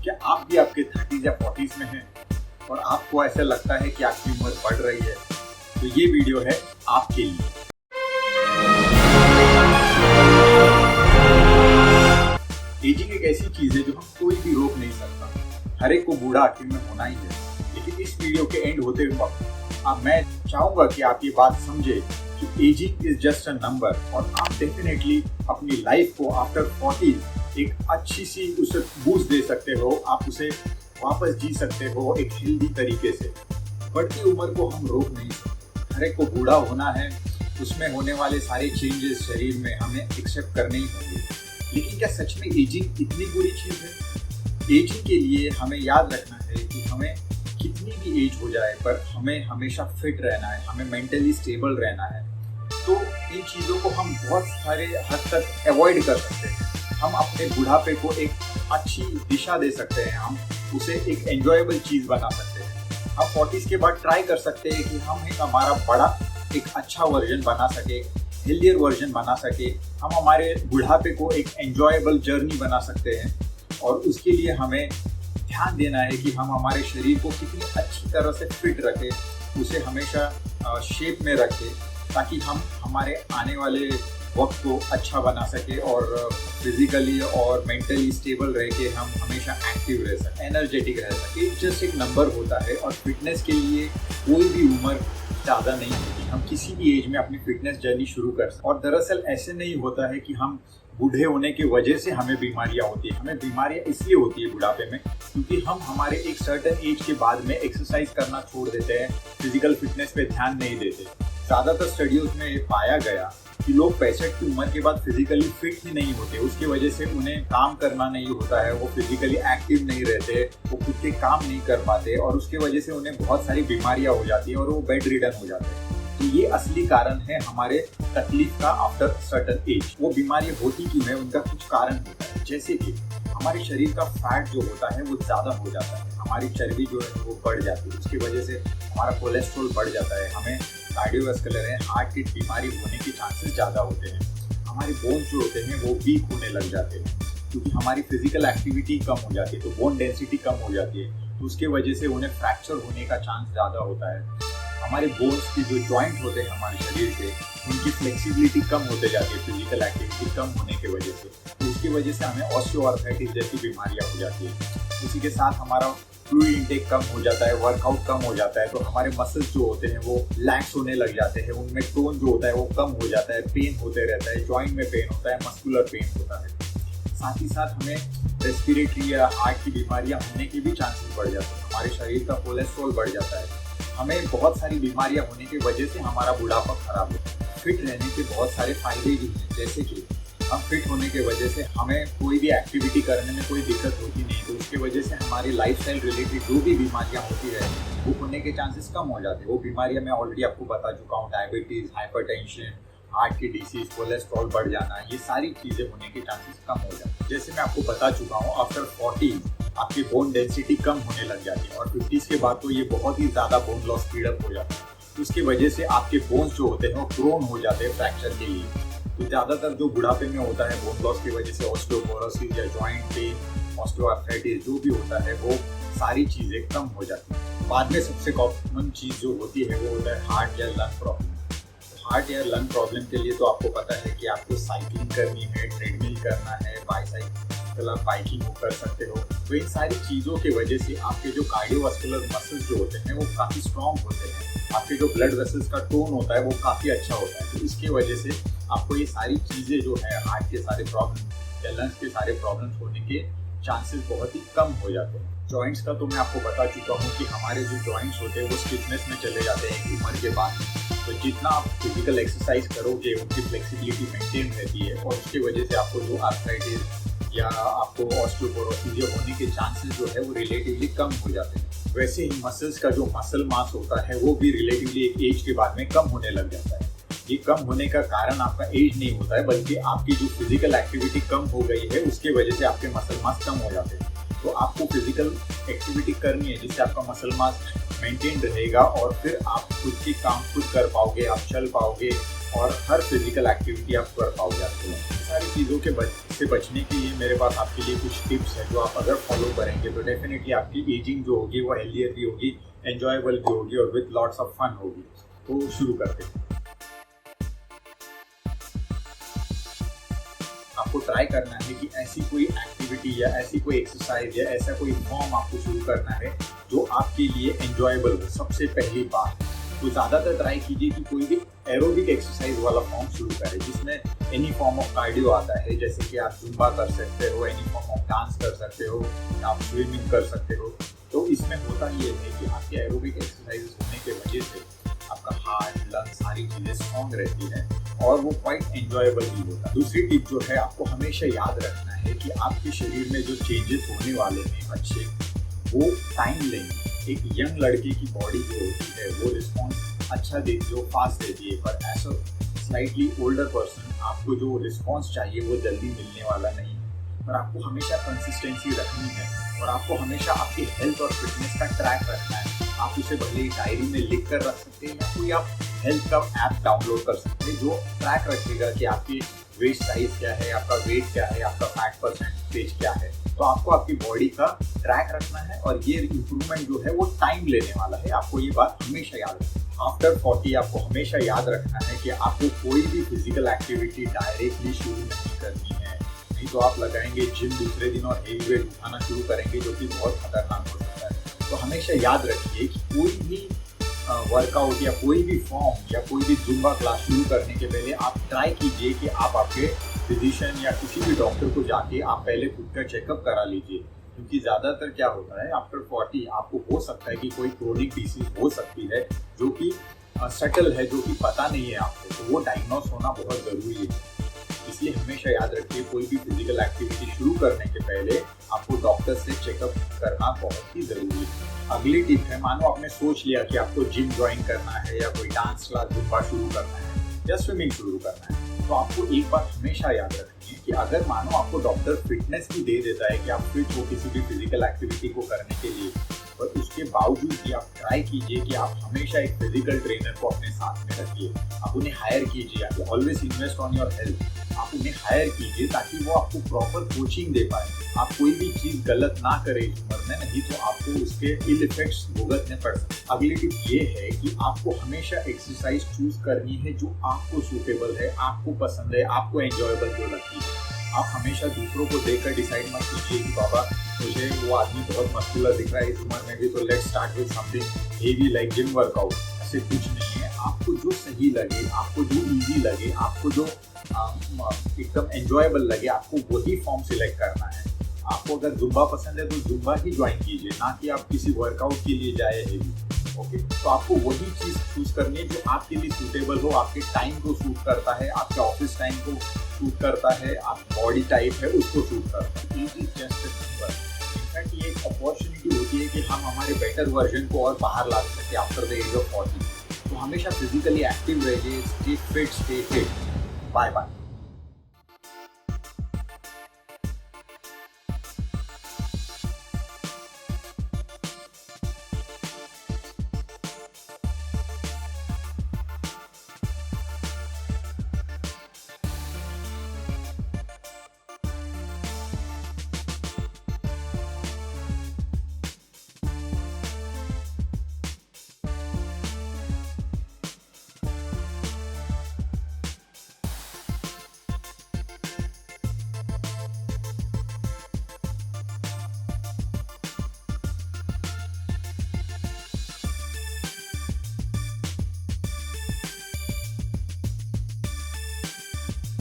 क्या आप भी आपके 30s या 40s में हैं और आपको ऐसा लगता है कि आपकी उम्र बढ़ रही है, तो ये वीडियो है आपके लिए। एजिंग एक ऐसी चीज है जो हम कोई भी रोक नहीं सकता। हर एक को बूढ़ा आखिर में होना ही है। लेकिन इस वीडियो के एंड होते वक्त मैं चाहूंगा कि आप ये बात समझे कि ageing is just a number और आप डेफिनेटली अपनी लाइफ को आफ्टर 40 एक अच्छी सी उसे बूस्ट दे सकते हो। आप उसे वापस जी सकते हो एक हेल्दी तरीके से। बढ़ती उम्र को हम रोक नहीं सकते। हर एक को बूढ़ा होना है, उसमें होने वाले सारे चेंजेस शरीर में हमें एक्सेप्ट करने ही होंगे। लेकिन क्या सच में एजिंग इतनी बुरी चीज है? एजिंग के लिए हमें याद रखना है कि हमें कितनी भी एज हो जाए पर हमें हमेशा फिट रहना है, हमें मेंटली स्टेबल रहना है। तो इन चीज़ों को हम बहुत सारे हद तक अवॉइड कर सकते हैं। हम अपने बुढ़ापे को एक अच्छी दिशा दे सकते हैं, हम उसे एक एंजॉयबल चीज़ बना सकते हैं। हम 40s के बाद ट्राई कर सकते हैं कि हम एक हमारा बड़ा एक अच्छा वर्जन बना सके, हेल्दियर वर्जन बना सके। हम हमारे बुढ़ापे को एक एंजॉयबल जर्नी बना सकते हैं और उसके लिए हमें ध्यान देना है कि हम हमारे शरीर को कितनी अच्छी तरह से फिट रखें, उसे हमेशा शेप में रखें, ताकि हम हमारे आने वाले वक्त को अच्छा बना सके और फिजिकली और मेंटली स्टेबल रह के हम हमेशा एक्टिव रह सकें, एनर्जेटिक रह सके। जस्ट एक नंबर होता है और फिटनेस के लिए कोई भी उम्र ज़्यादा नहीं होती। हम किसी भी एज में अपनी फिटनेस जर्नी शुरू कर सकते। और दरअसल ऐसे नहीं होता है कि हम बूढ़े होने की वजह से हमें बीमारियां होती है। हमें बीमारियां इसलिए होती है बुढ़ापे में क्योंकि हम हमारे एक सर्टेन एज के बाद में एक्सरसाइज करना छोड़ देते हैं, फिजिकल फिटनेस पे ध्यान नहीं देते। ज़्यादातर स्टडीज में ये पाया गया कि लोग 65 की उम्र के बाद फिजिकली फिट ही नहीं होते। उसकी वजह से उन्हें काम करना नहीं होता है, वो फिजिकली एक्टिव नहीं रहते, वो खुद के काम नहीं कर पाते और उसकी वजह से उन्हें बहुत सारी बीमारियां हो जाती है और वो बेड रिडन हो जाते हैं। तो ये असली कारण है हमारे तकलीफ का आफ्टर सर्टेन एज। वो बीमारी होती क्यों है, उनका कुछ कारण होता है। जैसे कि हमारे शरीर का फैट जो होता है वो ज़्यादा हो जाता है, हमारी चर्बी जो है वो बढ़ जाती है, उसकी वजह से हमारा कोलेस्ट्रॉल बढ़ जाता है, हमें कार्डियोवैस्कुलर है हार्ट की बीमारी होने के चांसेस ज़्यादा होते हैं। हमारे बोन्स जो होते हैं वो वीक होने लग जाते हैं क्योंकि हमारी फिजिकल एक्टिविटी कम हो जाती है, तो बोन डेंसिटी कम हो जाती है, तो उसके वजह से उन्हें फ्रैक्चर होने का चांस ज़्यादा होता है। हमारे बोन्स के जो जॉइंट होते हैं हमारे शरीर के, उनकी फ्लेक्सिबिलिटी कम होते जाती है फिजिकल एक्टिविटी कम होने की वजह से, तो उसकी वजह से हमें ऑस्टियोआर्थराइटिस जैसी बीमारियां हो जाती है। उसी के साथ हमारा फ्लूइड इंटेक कम हो जाता है, वर्कआउट कम हो जाता है, तो हमारे मसल्स जो होते हैं वो लैक्स होने लग जाते हैं, उनमें टोन जो होता है वो कम हो जाता है, पेन होते रहता है, जॉइंट में पेन होता है, मस्कुलर पेन होता है। साथ ही साथ हमें रेस्पिरेटरी या हार्ट की बीमारियां होने के भी चांसेस बढ़ जाते हैं। हमारे शरीर का कोलेस्ट्रॉल बढ़ जाता है, हमें बहुत सारी बीमारियां होने की वजह से हमारा बुढ़ापा खराब होता है। फिट रहने के बहुत सारे फायदे भी हैं, जैसे कि हम फिट होने की वजह से हमें कोई भी एक्टिविटी करने में कोई दिक्कत होती नहीं, तो उसकी वजह से हमारी लाइफस्टाइल रिलेटेड जो भी बीमारियां होती रहती वो होने के चांसेस कम हो जाते हैं। वो बीमारियां मैं ऑलरेडी आपको बता चुका हूँ, डायबिटीज़, हाइपरटेंशन, हार्ट की डिसीज, कोलेस्ट्रॉल बढ़ जाना, ये सारी चीज़ें होने के चांसेस कम हो जाते हैं। जैसे मैं आपको बता चुका हूँ, आफ्टर 40 आपकी बोन डेंसिटी कम होने लग जाती है और 50s के बाद तो ये बहुत ही ज़्यादा बोन लॉस स्पीडअप हो जाता है। तो उसकी वजह से आपके बोन्स जो होते हैं वो प्रोन हो जाते हैं फ्रैक्चर के लिए। तो ज़्यादातर जो बुढ़ापे में होता है बोन लॉस की वजह से ऑस्टियोपोरोसिस या जॉइंट पेन, ऑस्टियोआर्थराइटिस जो भी होता है, वो सारी चीज़ें कम हो जाती हैं। बाद में सबसे कॉमन चीज़ जो होती है वो होता है हार्ट या लंग प्रॉब्लम। हार्ट या लंग प्रॉब्लम के लिए तो आपको पता है कि आपको साइकिलिंग करनी है, ट्रेडमिल करना है, बाइसाइकिल आप बाइकिंग कर सकते हो। तो इन सारी चीज़ों की वजह से आपके जो कार्डियोवास्कुलर मसल्स जो होते हैं वो काफ़ी स्ट्रॉन्ग होते हैं, आपके जो ब्लड वेसल्स का टोन होता है वो काफ़ी अच्छा होता है। तो इसकी वजह से आपको ये सारी चीज़ें जो है हार्ट के सारे प्रॉब्लम या लंग्स के सारे प्रॉब्लम्स होने के चांसेस बहुत ही कम हो जाते हैं। जॉइंट्स का तो मैं आपको बता चुका हूँ कि हमारे जो जॉइंट्स होते हैं वो स्टिफनेस में चले जाते हैं एक उम्र के बाद। तो जितना आप फिजिकल एक्सरसाइज करोगे उनकी फ्लेक्सिबिलिटी मेंटेन रहती है और उसकी वजह से आपको जो आर्थराइटिस या आपको ऑस्टियोपोरोसिस होने के चांसेस जो है वो रिलेटिवली कम हो जाते हैं। वैसे ही मसल्स का जो मसल मास होता है वो भी रिलेटिवली एक एज के बाद में कम होने लग जाता है। ये कम होने का कारण आपका एज नहीं होता है, बल्कि आपकी जो फिजिकल एक्टिविटी कम हो गई है उसके वजह से आपके मसल मास कम हो जाते हैं। तो आपको फिजिकल एक्टिविटी करनी है जिससे आपका मसल मास मेंटेन रहेगा और फिर आप खुद के काम खुद कर पाओगे, आप चल पाओगे और हर फिजिकल एक्टिविटी आप कर पाओगे। आपको सारी चीज़ों के इससे बचने के लिए मेरे पास आपके लिए कुछ टिप्स है जो आप अगर फॉलो करेंगे तो डेफिनेटली आपकी एजिंग जो होगी वो हेल्दियर भी होगी, एंजॉयबल भी होगी और विद लॉट्स ऑफ फन होगी। तो शुरू करते हैं। आपको ट्राई करना है कि ऐसी कोई एक्टिविटी या ऐसी कोई एक्सरसाइज या ऐसा कोई फॉर्म आपको शुरू करना है जो आपके लिए एंजॉयबल हो। सबसे पहली बात तो ज़्यादातर ट्राई कीजिए कि कोई भी एरोबिक एक्सरसाइज वाला फॉर्म शुरू करें जिसमें एनी फॉर्म ऑफ कार्डियो आता है, जैसे कि आप जुम्बा कर सकते हो, एनी फॉर्म ऑफ डांस कर सकते हो, आप स्विमिंग कर सकते हो। तो इसमें होता ये है कि आपके एरोबिक एक्सरसाइज होने की वजह से आपका हार्ट, लंग सारी चीज़ें स्ट्रॉन्ग रहती है और वो क्वाइट एंजॉयबल भी होता है। दूसरी टिप जो है आपको हमेशा याद रखना है कि आपके शरीर में जो चेंजेस होने वाले हैं अच्छे, वो टाइम लेंगे। एक यंग लड़के की बॉडी जो होती है वो रिस्पॉन्स अच्छा देती है, फास्ट देती है, पर ऐसा स्लाइटली ओल्डर पर्सन आपको जो रिस्पॉन्स चाहिए वो जल्दी मिलने वाला नहीं है। पर आपको हमेशा कंसिस्टेंसी रखनी है और आपको हमेशा आपकी हेल्थ और फिटनेस का ट्रैक रखना है। आप उसे भले ही डायरी में लिख कर रख सकते हैं या कोई आप हेल्थ का ऐप डाउनलोड कर सकते हैं जो ट्रैक रखेगा कि आपकी वेस्ट साइज क्या है, आपका वेट क्या है, आपका फैट परसेंटेज क्या है। तो आपको आपकी बॉडी का ट्रैक रखना है और ये इम्प्रूवमेंट जो है वो टाइम लेने वाला है। आपको ये बात हमेशा याद रखना है। आफ्टर 40 आपको हमेशा याद रखना है कि आपको कोई भी फिजिकल एक्टिविटी डायरेक्टली शुरू नहीं करनी है, नहीं तो आप लगाएंगे जिम दूसरे दिन और हेवी वेट उठाना शुरू करेंगे जो कि बहुत खतरनाक हो सकता है। तो हमेशा याद रखिए कि कोई भी वर्कआउट या कोई भी फॉर्म या कोई भी जुम्बा क्लास शुरू करने के पहले आप ट्राई कीजिए कि आप आपके फिजिशियन या किसी भी डॉक्टर को जाके आप पहले खुद का चेकअप करा लीजिए, क्योंकि ज़्यादातर क्या होता है आफ्टर 40 आपको हो सकता है कि कोई क्रोनिक डिसीज हो सकती है जो कि सटल है, जो कि पता नहीं है आपको, तो वो डायग्नोस होना बहुत ज़रूरी है। इसलिए हमेशा याद रखिए कोई भी फिजिकल एक्टिविटी शुरू करने के पहले आपको डॉक्टर से चेकअप करना बहुत ही ज़रूरी है। अगली टिप है, मानो आपने सोच लिया कि आपको जिम ज्वाइन करना है या कोई डांस क्लास जुम्बा शुरू करना है या स्विमिंग शुरू करना है, तो आपको एक बात हमेशा याद रखनी है कि अगर मानो आपको डॉक्टर फिटनेस भी दे देता है कि आप फिट हो किसी भी फिजिकल एक्टिविटी को करने के लिए, और उसके बावजूद भी आप ट्राई कीजिए कि आप हमेशा एक फिजिकल ट्रेनर को अपने साथ में रखिए। आप उन्हें हायर कीजिए, always invest on your health. आप उन्हें हायर कीजिए ताकि वो आपको प्रॉपर कोचिंग दे पाए। आप कोई भी चीज़ गलत ना करें इस उम्र में, नहीं तो आपको उसके इल इफेक्ट्स भुगतने पड़ सकते। अगली टिप ये है कि आपको हमेशा एक्सरसाइज चूज करनी है जो आपको सूटेबल है, आपको पसंद है, आपको एंजॉयबल जो लगती है। आप हमेशा दूसरों को देखकर डिसाइड मत कीजिए कि बाबा मुझे वो आदमी बहुत मस्कुलर दिख रहा है इस उम्र में भी, तो let's start with something heavy like gym workout. ऐसे कुछ नहीं है। आपको जो सही लगे, आपको जो इजी लगे, आपको जो एकदम एंजॉयबल लगे, आपको वही फॉर्म सिलेक्ट करना है। आपको अगर जुम्बा पसंद है तो जुम्बा ही ज्वाइन कीजिए, ना कि आप किसी वर्कआउट के लिए जाए हेवी। ओके, तो आपको वही चीज़ चूज करनी है जो आपके लिए सूटेबल हो, आपके टाइम को सूट करता है, आपके ऑफिस टाइम को सूट करता है, आप बॉडी टाइप है उसको सूट करता है। It is just a number. In fact ये एक अपॉर्चुनिटी होती है कि हम हमारे बेटर वर्जन को और बाहर ला सकते हैं आफ्टर द एज ऑफ 40। तो हमेशा फिजिकली एक्टिव रहिए, stay fit, stay fit. Bye bye.